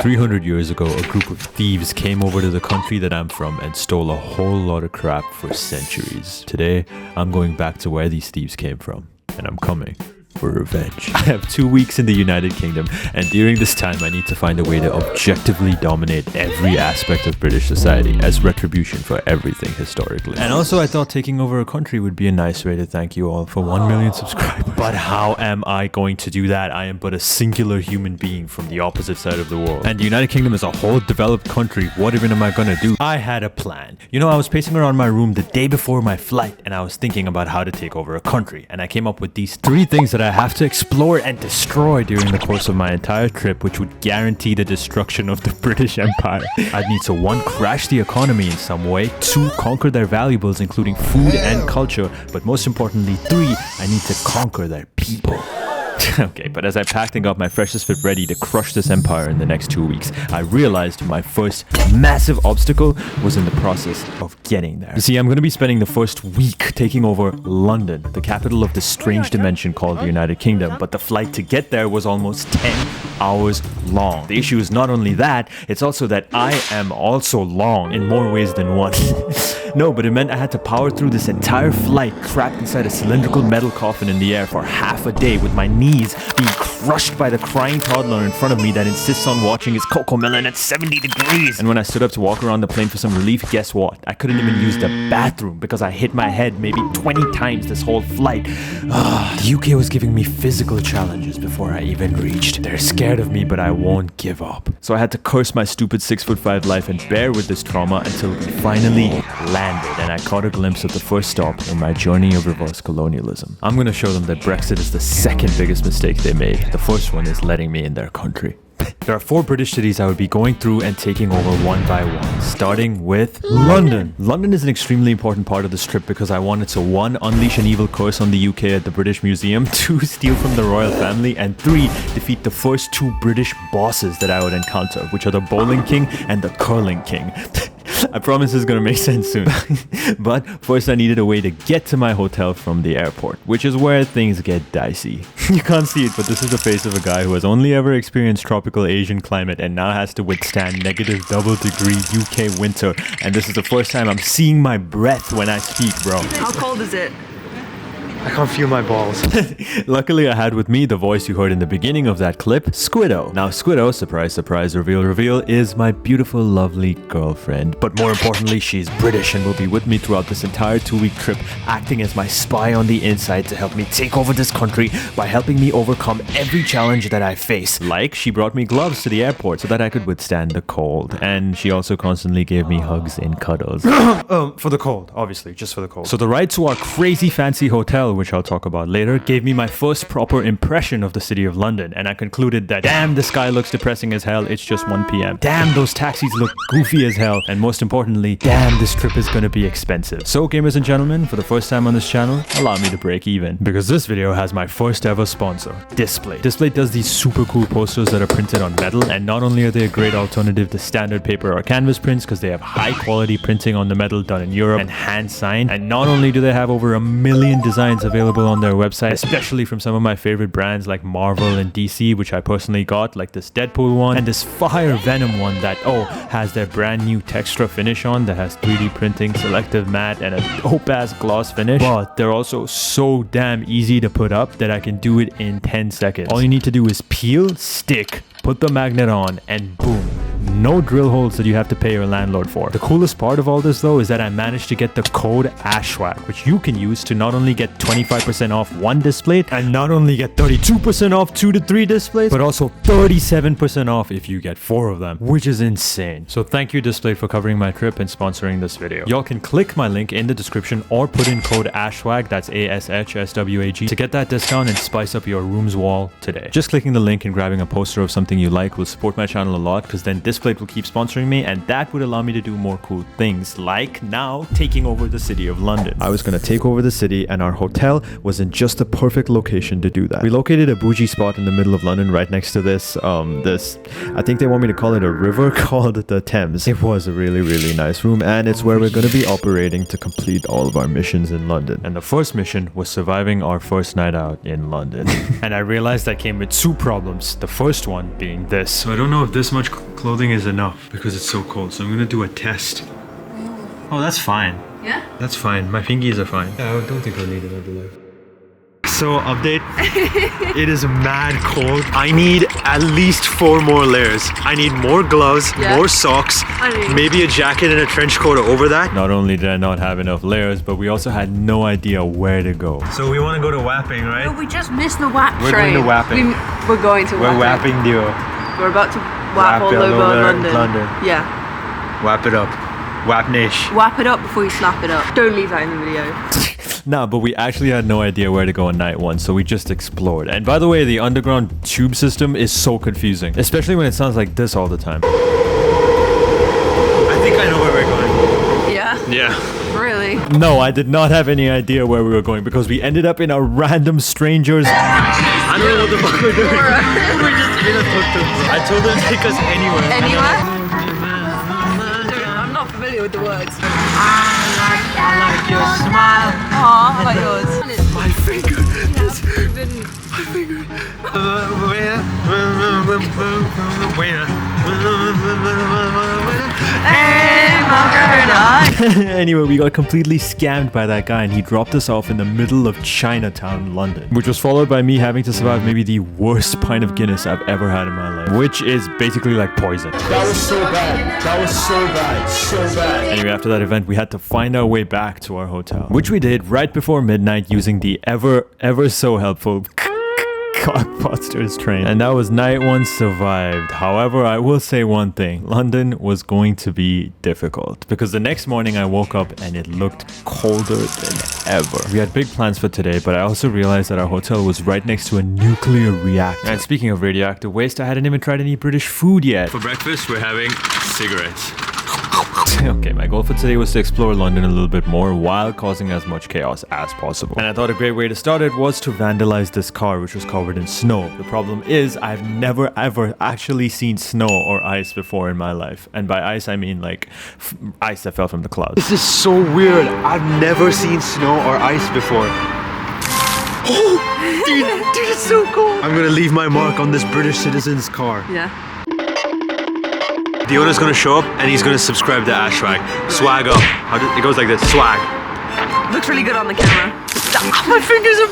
300 years ago, a group of thieves came over to the country that I'm from and stole a whole lot of crap for centuries. Today, I'm going back to where these thieves came from, and I'm coming for revenge. I have 2 weeks in the United Kingdom, and during this time I need to find a way to objectively dominate every aspect of British society as retribution for everything historically. And also I thought taking over a country would be a nice way to thank you all for 1 million subscribers. But how am I going to do that? I am but a singular human being from the opposite side of the world. And the United Kingdom is a whole developed country. What even am I gonna do? I had a plan. You know, I was pacing around my room the day before my flight, and I was thinking about how to take over a country. And I came up with these 3 things that I have to explore and destroy during the course of my entire trip, which would guarantee the destruction of the British Empire. I'd need to 1. Crash the economy in some way, 2. Conquer their valuables including food and culture, but most importantly 3. I need to conquer their people. Okay, but as I packed and got my freshest fit ready to crush this empire in the next 2 weeks, I realized my first massive obstacle was in the process of getting there. You see, I'm going to be spending the first week taking over London, the capital of this strange dimension called the United Kingdom, but the flight to get there was almost 10 hours long. The issue is not only that, it's also that I am also long in more ways than one. No, but it meant I had to power through this entire flight trapped inside a cylindrical metal coffin in the air for half a day with my knees being crushed by the crying toddler in front of me that insists on watching his Cocomelon at 70 degrees. And when I stood up to walk around the plane for some relief, guess what? I couldn't even use the bathroom because I hit my head maybe 20 times this whole flight. The UK was giving me physical challenges before I even reached. They're scared of me, but I won't give up. So I had to curse my stupid 6'5" life and bear with this trauma until we finally landed and I caught a glimpse of the first stop in my journey of reverse colonialism. I'm gonna show them that Brexit is the second biggest mistake they made. The first one is letting me in their country. There are 4 British cities I would be going through and taking over one by one, starting with London. London is an extremely important part of this trip because I wanted to 1. Unleash an evil curse on the UK at the British Museum, 2. Steal from the royal family, and 3. Defeat the first 2 British bosses that I would encounter, which are the Bowling King and the Curling King. I promise this is gonna make sense soon. But first I needed a way to get to my hotel from the airport, which is where things get dicey. You can't see it, but this is the face of a guy who has only ever experienced tropical Asian climate and now has to withstand negative double-degree UK winter. And this is the first time I'm seeing my breath when I speak, bro. How cold is it? I can't feel my balls. Luckily, I had with me the voice you heard in the beginning of that clip, Squiddo. Now, Squiddo, surprise, surprise, reveal, reveal, is my beautiful, lovely girlfriend. But more importantly, she's British and will be with me throughout this entire 2-week trip, acting as my spy on the inside to help me take over this country by helping me overcome every challenge that I face. Like, she brought me gloves to the airport so that I could withstand the cold. And she also constantly gave me hugs and cuddles. For the cold, obviously, just for the cold. So the ride to our crazy fancy hotel, which I'll talk about later, gave me my first proper impression of the city of London, and I concluded that damn, the sky looks depressing as hell, it's just 1 p.m. Damn, those taxis look goofy as hell, and most importantly, damn, this trip is gonna be expensive. So gamers and gentlemen, for the first time on this channel, allow me to break even, because this video has my first ever sponsor, Display. Display does these super cool posters that are printed on metal, and not only are they a great alternative to standard paper or canvas prints because they have high quality printing on the metal done in Europe and hand signed, and not only do they have over 1 million designs available on their website, especially from some of my favorite brands like Marvel and DC, which I personally got, like this Deadpool one and this Fire Venom one that has their brand new texture finish on that has 3D printing, selective matte, and a dope ass gloss finish. But they're also so damn easy to put up that I can do it in 10 seconds. All you need to do is peel, stick, put the magnet on, and boom. No drill holes that you have to pay your landlord for. The coolest part of all this though is that I managed to get the code ashswag, which you can use to not only get 25% off 1 display and not only get 32% off 2 to 3 displays, but also 37% off if you get 4 of them, which is insane. So thank you Display for covering my trip and sponsoring this video. Y'all can click my link in the description or put in code ashswag, that's ASHSWAG, to get that discount and spice up your room's wall today. Just clicking the link and grabbing a poster of something you like will support my channel a lot, because then Display will keep sponsoring me, and that would allow me to do more cool things, like now taking over the city of London. I was gonna take over the city, and our hotel was in just the perfect location to do that. We located a bougie spot in the middle of London right next to this, I think they want me to call it a river called the Thames. It was a really, really nice room, and it's where we're gonna be operating to complete all of our missions in London. And the first mission was surviving our first night out in London. And I realized that came with 2 problems. The first one being this. So I don't know if this much clothing is enough because it's so cold. So I'm gonna do a test. Oh, that's fine. Yeah? That's fine. My fingies are fine. Yeah, I don't think I'll need another life. So, update. It is mad cold. I need at least 4 more layers. I need more gloves, more socks, maybe a jacket and a trench coat over that. Not only did I not have enough layers, but we also had no idea where to go. So we want to go to Wapping, right? No, we just missed the WAP We're train. going to Wapping. We're going to We're Wapping. Wapping Duo. We're about to WAP all over London. Yeah. Wap it up. Wapnish. WAP it up before you slap it up. Don't leave that in the video. Nah, but we actually had no idea where to go on night 1, so we just explored. And by the way, the underground tube system is so confusing, especially when it sounds like this all the time. I think I know where we're going. Yeah? Yeah. Really? No, I did not have any idea where we were going because we ended up in a random stranger's... I don't know what the fuck we're doing. We just in a tuk-tuk. I told them to take us anywhere. Anywhere? I'm not familiar with the words. I like your smile. Aw, I like yours. My finger. My finger. Anyway, we got completely scammed by that guy and he dropped us off in the middle of Chinatown, London, which was followed by me having to survive maybe the worst pint of Guinness I've ever had in my life, which is basically like poison. That was so bad. That was so bad. So bad. Anyway, after that event, we had to find our way back to our hotel, which we did right before midnight using the ever so helpful Cockbusters train. And that was night 1 survived. However, I will say one thing. London was going to be difficult because the next morning I woke up and it looked colder than ever. We had big plans for today, but I also realized that our hotel was right next to a nuclear reactor. And speaking of radioactive waste, I hadn't even tried any British food yet. For breakfast, we're having cigarettes. Okay, my goal for today was to explore London a little bit more while causing as much chaos as possible. And I thought a great way to start it was to vandalize this car, which was covered in snow. The problem is I've never ever actually seen snow or ice before in my life. And by ice, I mean like ice that fell from the clouds. This is so weird. I've never seen snow or ice before. Oh, dude, it's so cool. I'm gonna leave my mark on this British citizen's car. Yeah. The owner's gonna show up and he's gonna subscribe to ashswag. Swag up. It goes like this. Swag. Looks really good on the camera. My fingers are...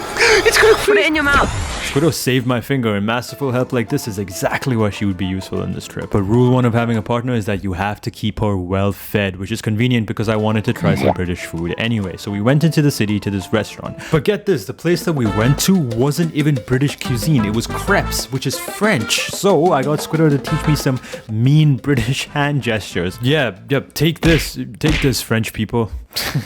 It's gonna Put it in your mouth. Squiddo saved my finger, and masterful help like this is exactly why she would be useful in this trip. But rule 1 of having a partner is that you have to keep her well fed, which is convenient because I wanted to try some British food anyway. So we went into the city to this restaurant. But get this, the place that we went to wasn't even British cuisine. It was crepes, which is French. So I got Squiddo to teach me some mean British hand gestures. Yeah, take this French people.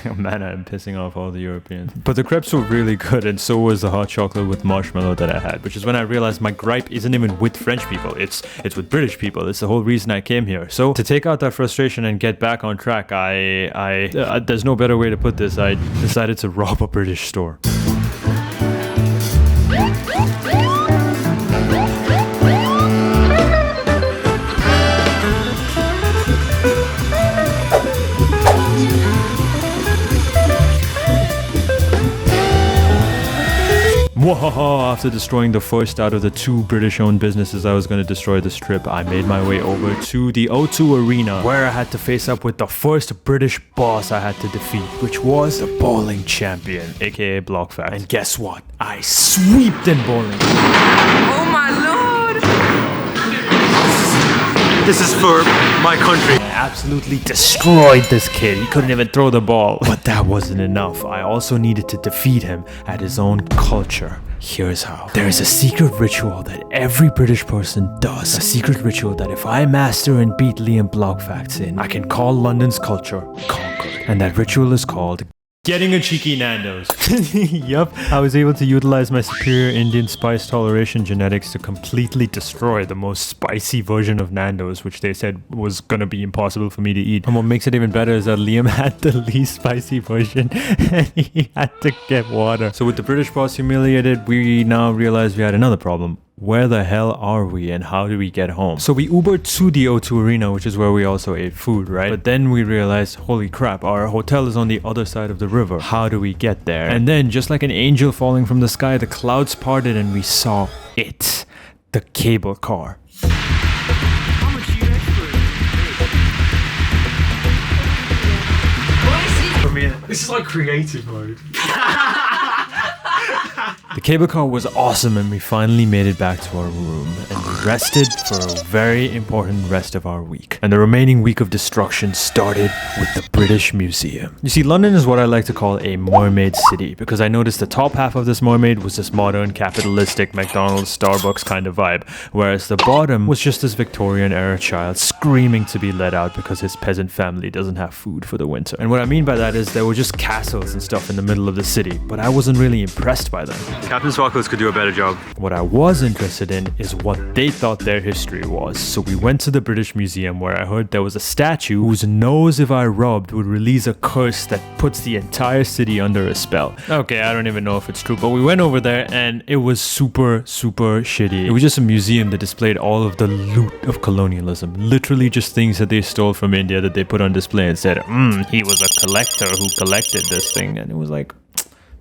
Oh man, I'm pissing off all the Europeans. But the crepes were really good, and so was the hot chocolate with marshmallow that I had, which is when I realized my gripe isn't even with French people, it's with British people. It's the whole reason I came here. So to take out that frustration and get back on track, there's no better way to put this, I decided to rob a British store. Wahaha! After destroying the first out of the 2 British-owned businesses I was going to destroy this trip, I made my way over to the O2 Arena, where I had to face up with the first British boss I had to defeat, which was the bowling champion, aka Blockfact. And guess what? I sweeped in bowling. Oh my lord! This is for my country. I absolutely destroyed this kid. He couldn't even throw the ball. But that wasn't enough. I also needed to defeat him at his own culture. Here's how. There is a secret ritual that every British person does. A secret ritual that if I master and beat Liam Blockfacts in, I can call London's culture conquered. And that ritual is called getting a cheeky Nando's. Yup, I was able to utilize my superior Indian spice toleration genetics to completely destroy the most spicy version of Nando's, which they said was gonna be impossible for me to eat. And what makes it even better is that Liam had the least spicy version and he had to get water. So with the British boss humiliated, we now realized we had another problem. Where the hell are we and how do we get home? So we Ubered to the O2 Arena, which is where we also ate food, right? But then we realized, holy crap, our hotel is on the other side of the river. How do we get there? And then, just like an angel falling from the sky, the clouds parted and we saw it. The cable car. How much you This is like creative mode. The cable car was awesome and we finally made it back to our room and we rested for a very important rest of our week. And the remaining week of destruction started with the British Museum. You see, London is what I like to call a mermaid city because I noticed the top half of this mermaid was this modern, capitalistic McDonald's, Starbucks kind of vibe, whereas the bottom was just this Victorian era child screaming to be let out because his peasant family doesn't have food for the winter. And what I mean by that is there were just castles and stuff in the middle of the city, but I wasn't really impressed by them. Captain Sparkles could do a better job. What I was interested in is what they thought their history was. So we went to the British Museum where I heard there was a statue whose nose, if I rubbed, would release a curse that puts the entire city under a spell. Okay, I don't even know if it's true, but we went over there and it was super shitty. It was just a museum that displayed all of the loot of colonialism. Literally just things that they stole from India that they put on display and said, he was a collector who collected this thing. And it was like,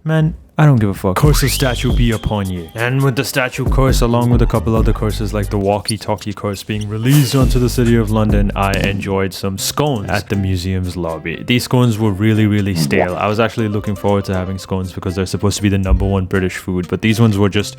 man, I don't give a fuck. Curse of statue be upon you. And with the statue curse, along with a couple other curses like the walkie-talkie curse being released onto the city of London, I enjoyed some scones at the museum's lobby. These scones were really stale. I was actually looking forward to having scones because they're supposed to be the #1 British food, but these ones were just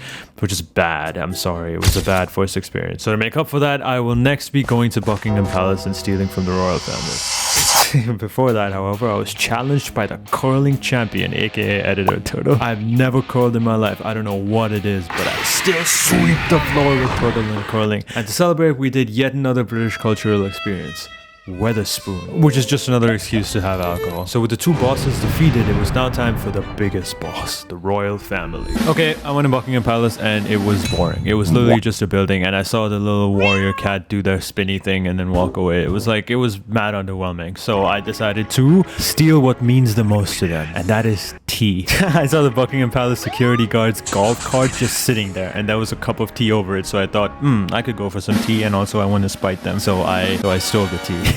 bad. I'm sorry, it was a bad first experience. So to make up for that, I will next be going to Buckingham Palace and stealing from the royal family. Before that, however, I was challenged by the curling champion, aka Editor Turtle. I've never curled in my life. I don't know what it is, but I still sweep the floor with Turtle in curling. And to celebrate, we did yet another British cultural experience. Weatherspoon, which is just another excuse to have alcohol. So with the two bosses defeated, it was now time for the biggest boss, the royal family. Okay, I went to Buckingham Palace and it was boring. It was literally just a building and I saw the little warrior cat do their spinny thing and then walk away. It was mad underwhelming. So I decided to steal what means the most to them, and that is tea. I saw the Buckingham Palace security guard's golf cart just sitting there and there was a cup of tea over it. So I thought, I could go for some tea, and also I want to spite them. So I stole the tea.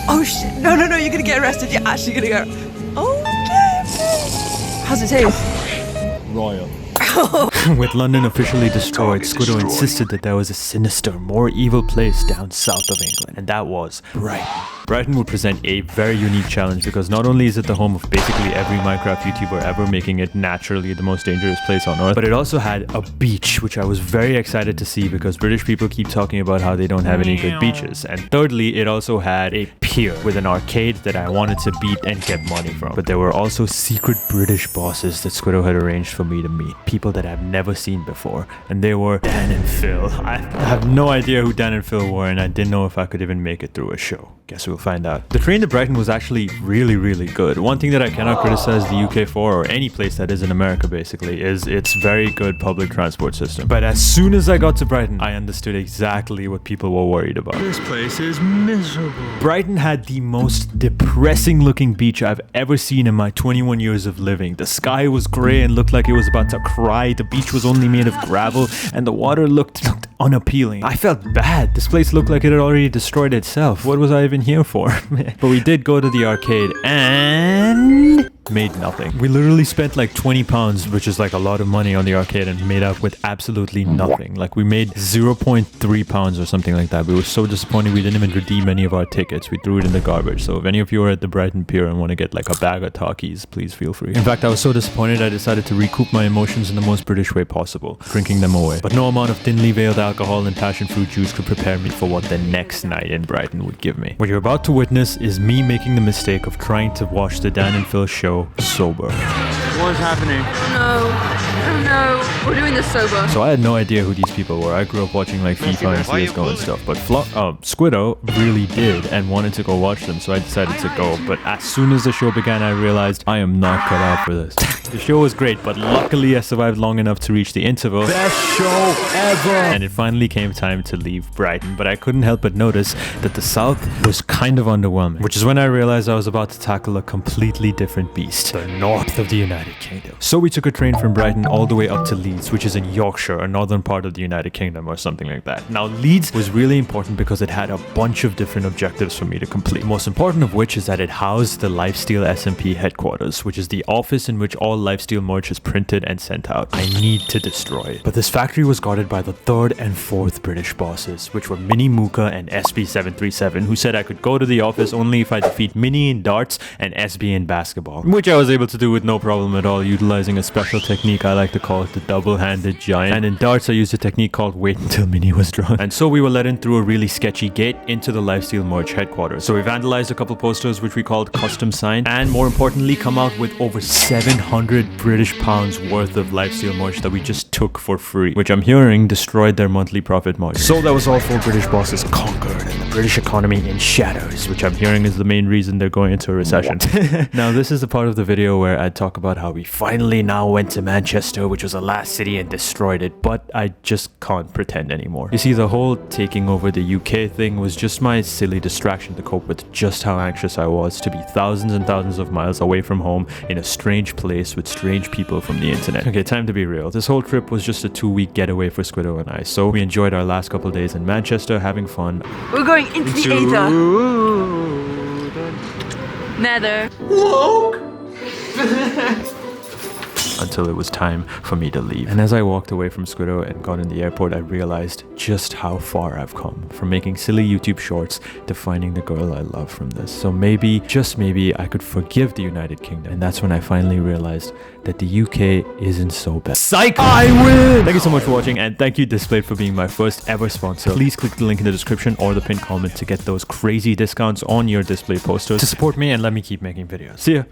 Oh shit! No! You're gonna get arrested. You're actually gonna go. Oh, okay. How's it taste? Royal. With London officially destroyed, Squiddo insisted that there was a sinister, more evil place down south of England, and that was Brighton. Brighton would present a very unique challenge because not only is it the home of basically every Minecraft YouTuber ever, making it naturally the most dangerous place on earth, but it also had a beach, which I was very excited to see because British people keep talking about how they don't have any good beaches. And thirdly, it also had a pier with an arcade that I wanted to beat and get money from. But there were also secret British bosses that Squiddo had arranged for me to meet. People that I've never seen before. And they were Dan and Phil. I have no idea who Dan and Phil were, and I didn't know if I could even make it through a show. Guess we'll find out. The train to Brighton was actually really good. One thing that I cannot criticize the UK for, or any place that is in America basically, is its very good public transport system. But as soon as I got to Brighton, I understood exactly what people were worried about. This place is miserable. Brighton had the most depressing looking beach I've ever seen in my 21 years of living. The sky was grey and looked like it was about to cry. The beach was only made of gravel and the water looked unappealing. I felt bad. This place looked like it had already destroyed itself. What was I even here for? But we did go to the arcade and made nothing. We literally spent like £20, which is like a lot of money on the arcade, and made up with absolutely nothing. Like we made £0.3 or something like that. We were so disappointed we didn't even redeem any of our tickets. We threw it in the garbage. So if any of you are at the Brighton Pier and want to get like a bag of talkies, please feel free. In fact, I was so disappointed I decided to recoup my emotions in the most British way possible, drinking them away. But no amount of thinly veiled alcohol and passion fruit juice could prepare me for what the next night in Brighton would give me. What you're about to witness is me making the mistake of trying to watch the Dan and Phil show sober. What is happening? Oh no, we're doing this sober. So I had no idea who these people were. I grew up watching like FIFA and CSGO and stuff, but Squiddo really did and wanted to go watch them, so I decided to go. But as soon as the show began, I realized I am not cut out for this. The show was great, but luckily I survived long enough to reach the interval. Best show ever! And it finally came time to leave Brighton, but I couldn't help but notice that the south was kind of underwhelming, which is when I realized I was about to tackle a completely different beast, the north of the United Kingdom. So we took a train from Brighton all the way up to Leeds, which is in Yorkshire, a northern part of the United Kingdom or something like that. Now Leeds was really important because it had a bunch of different objectives for me to complete. The most important of which is that it housed the Lifesteal SMP headquarters, which is the office in which all all lifesteal merch is printed and sent out. I need to destroy it. But this factory was guarded by the 3rd and 4th British bosses, which were Mini Mooka and SB737, who said I could go to the office only if I defeat Mini in darts and SB in basketball, which I was able to do with no problem at all, utilizing a special technique I like to call it the double-handed giant. And in darts I used a technique called wait until Mini was drawn. And so we were let in through a really sketchy gate into the lifesteal merch headquarters. So we vandalized a couple posters which we called custom signed, and more importantly come out with over 700 British pounds worth of lifesteal merch that we just took for free, which I'm hearing destroyed their monthly profit margin. So that was all 4 British bosses conquered and the British economy in shadows, which I'm hearing is the main reason they're going into a recession. Now this is the part of the video where I talk about how we finally now went to Manchester, which was the last city, and destroyed it, but I just can't pretend anymore. You see, the whole taking over the UK thing was just my silly distraction to cope with just how anxious I was to be thousands and thousands of miles away from home in a strange place with strange people from the internet. Okay, time to be real. This whole trip was just a 2-week getaway for Squiddo and I, so we enjoyed our last couple days in Manchester having fun. We're going into the Aether. Nether. Until it was time for me to leave. And as I walked away from Squiddo and got in the airport, I realized just how far I've come from making silly YouTube shorts to finding the girl I love from this. So maybe, just maybe, I could forgive the United Kingdom. And that's when I finally realized that the UK isn't so bad. Psych! I win! Thank you so much for watching, and thank you Displayed for being my first ever sponsor. Please click the link in the description or the pinned comment to get those crazy discounts on your Display posters to support me and let me keep making videos. See ya!